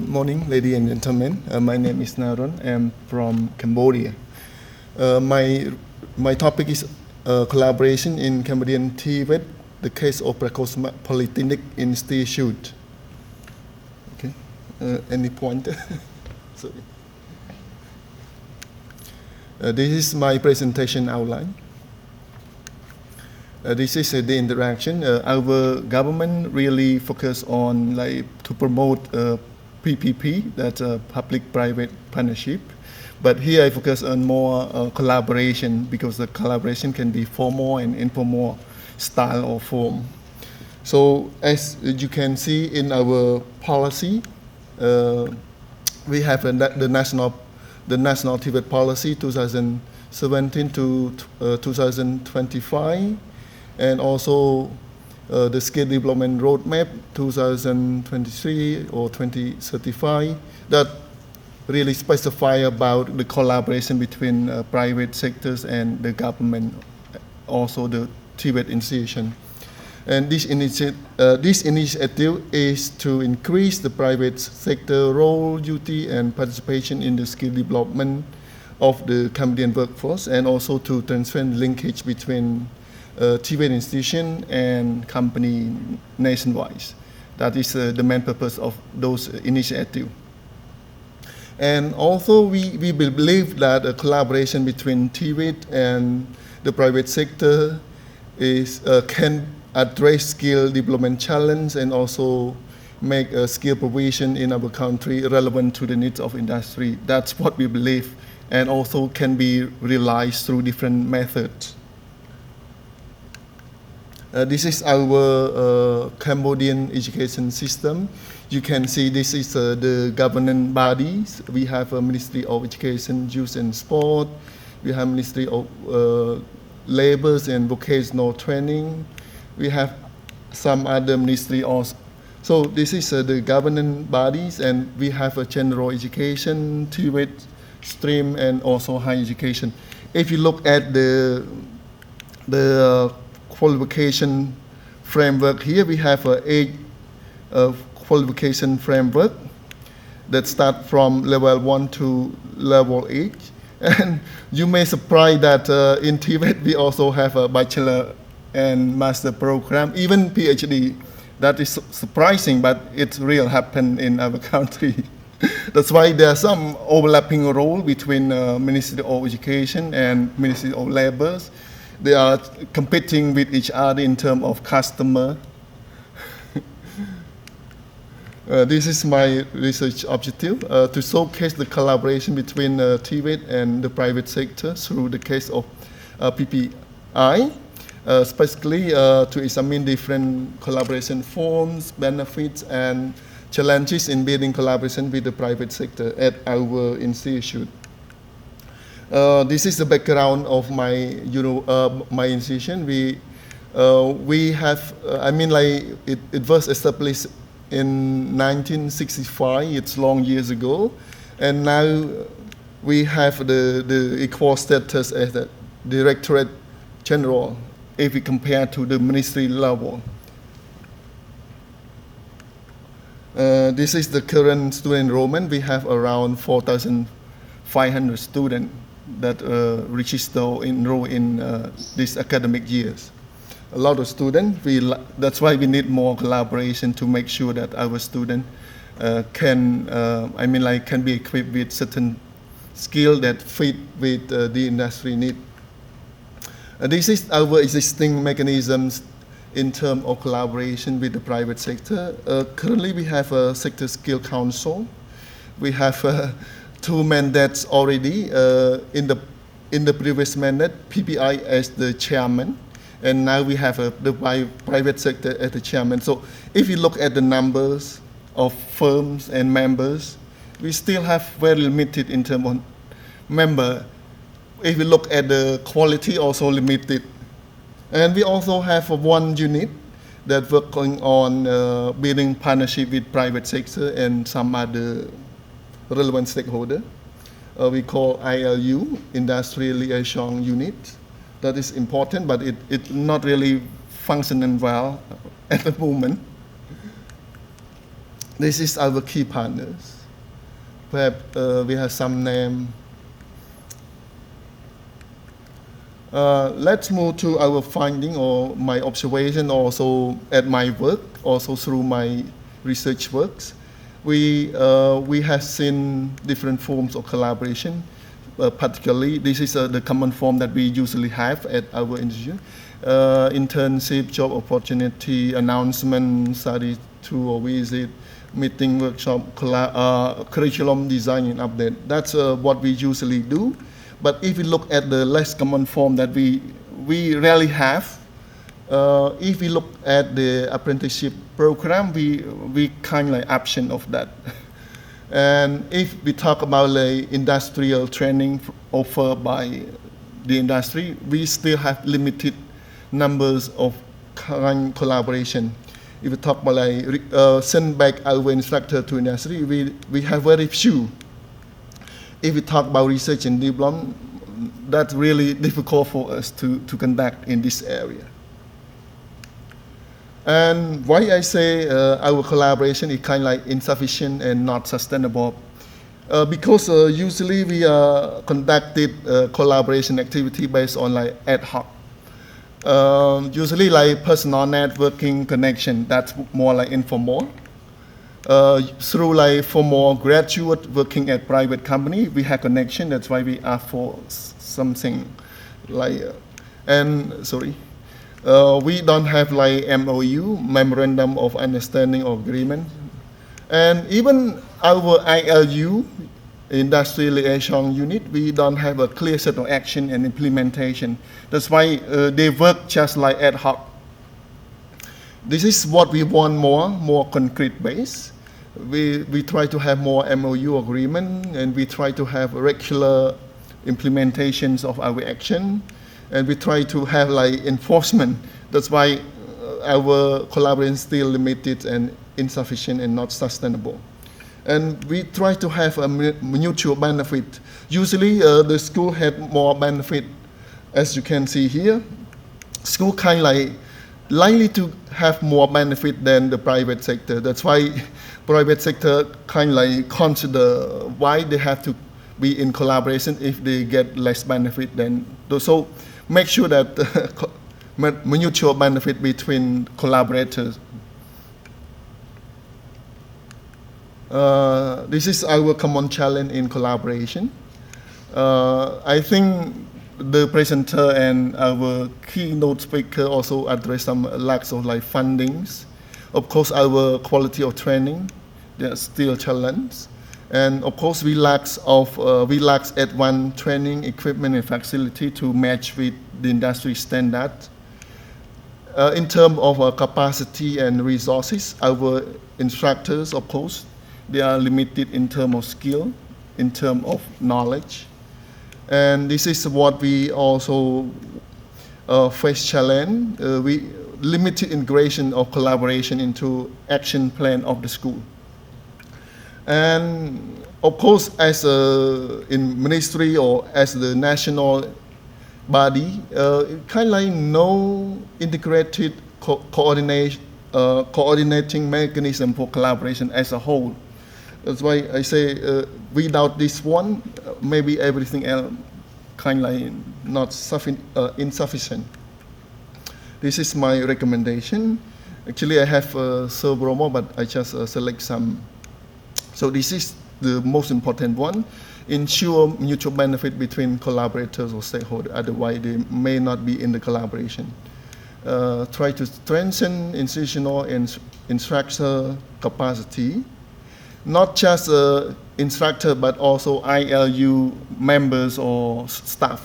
Good morning, ladies and gentlemen. My name is Naron. I'm from Cambodia. My topic is collaboration in Cambodian TVET, the case of Preah Kossomak Polytechnic Institute. Okay, any pointer? Sorry. This is my presentation outline. This is the interaction. Our government really focus on to promote PPP, that's a public-private partnership. But here I focus on more collaboration, because the collaboration can be formal and informal style or form. So as you can see in our policy, we have the national TVET policy 2017 to 2025, and also the skill development roadmap 2023 or 2035 that really specify about the collaboration between private sectors and the government, also the TVET institution. And this initiative is to increase the private sector role, duty, and participation in the skill development of the Cambodian workforce, and also to transfer linkage between TVET institution and company nationwide. That is the main purpose of those initiatives. And also we believe that a collaboration between TVET and the private sector can address skill development challenge and also make a skill provision in our country relevant to the needs of industry. That's what we believe, and also can be realized through different methods. This is our Cambodian education system. You can see this is the governing bodies. We have a Ministry of Education, Youth and Sport. We have Ministry of Labor and Vocational Training. We have some other ministry also. So this is the governing bodies, and we have a general education, TVET stream, and also higher education. If you look at the qualification framework here, we have eight qualification framework that start from level 1 to level 8. And you may surprise that in TVET we also have a bachelor and master program, even PhD. That is surprising, but it's real happen in our country. That's why there are some overlapping role between Ministry of Education and Ministry of Labor. They are competing with each other in terms of customer. This is my research objective, to showcase the collaboration between TVET and the private sector through the case of PPI, specifically to examine different collaboration forms, benefits, and challenges in building collaboration with the private sector at our institute. This is the background of my, my institution. We have, it was established in 1965. It's long years ago, and now we have the equal status as the Directorate General if we compare to the ministry level. This is the current student enrollment. We have around 4,500 students that enroll in this academic years. A lot of students. That's why we need more collaboration to make sure that our students can be equipped with certain skill that fit with the industry need. This is our existing mechanisms in terms of collaboration with the private sector. Currently, we have a sector skill council. We have 2 mandates already. In the previous mandate, PPI as the chairman, and now we have the private sector as the chairman. So if you look at the numbers of firms and members, we still have very limited in terms of member. If we look at the quality, also limited. And we also have one unit that working on building partnership with private sector and some other relevant stakeholder. We call ILU, Industrial Liaison Unit. That is important, but it's not really functioning well at the moment. This is our key partners. perhaps we have some name. Let's move to our finding or my observation also at my work, also through my research works. We have seen different forms of collaboration. Particularly, this is the common form that we usually have at our institute. Internship, job opportunity, announcement, study tour or visit, meeting, workshop, curriculum design and update. That's what we usually do. But if we look at the less common form that we rarely have, if we look at the apprenticeship program, we kind of like absent of that. And if we talk about the industrial training offered by the industry, we still have limited numbers of current collaboration. If we talk about like send back our instructor to industry, we have very few. If we talk about research and development, that's really difficult for us to conduct in this area. And why I say our collaboration is kind of like insufficient and not sustainable? Because usually we conducted collaboration activity based on like ad hoc. Usually like personal networking connection, that's more like informal. Through like for more graduate working at private company, we have connection. That's why we ask for something like, we don't have like MOU, Memorandum of Understanding or Agreement. And even our ILU, Industry Liaison Unit, we don't have a clear set of action and implementation. That's why they work just like ad hoc. This is what we want more concrete base. We try to have more MOU agreement, and we try to have regular implementations of our action, and we try to have like enforcement. That's why our collaboration is still limited and insufficient and not sustainable. And we try to have a mutual benefit. Usually the school had more benefit, as you can see here. School kind of like likely to have more benefit than the private sector. That's why private sector kind of like consider why they have to be in collaboration if they get less benefit than those. So make sure that mutual benefit between collaborators. This is our common challenge in collaboration. I think the presenter and our keynote speaker also addressed some lacks of like fundings. Of course, our quality of training, there's still challenge. And of course, we lack advanced training, equipment, and facility to match with the industry standard. In terms of capacity and resources, our instructors, of course, they are limited in terms of skill, in terms of knowledge. And this is what we also face challenge. We limited integration of collaboration into action plan of the school. And of course, as in ministry or as the national body, kind of like no integrated coordinating mechanism for collaboration as a whole. That's why I say without this one, maybe everything else kind of like not insufficient. This is my recommendation. Actually, I have several more, but I just select some. So this is the most important one. Ensure mutual benefit between collaborators or stakeholders, otherwise they may not be in the collaboration. Try to strengthen institutional and instructor capacity, not just instructor, but also ILU members or staff.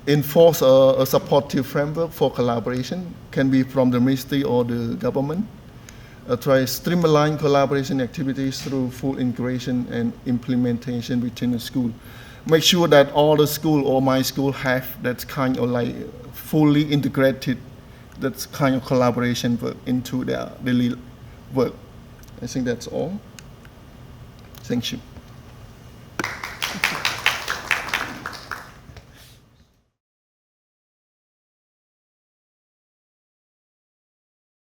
Enforce a supportive framework for collaboration, can be from the ministry or the government. Try streamline collaboration activities through full integration and implementation within the school. Make sure that all the school or my school have that kind of like fully integrated, that kind of collaboration work into their daily work. I think that's all. Thank you.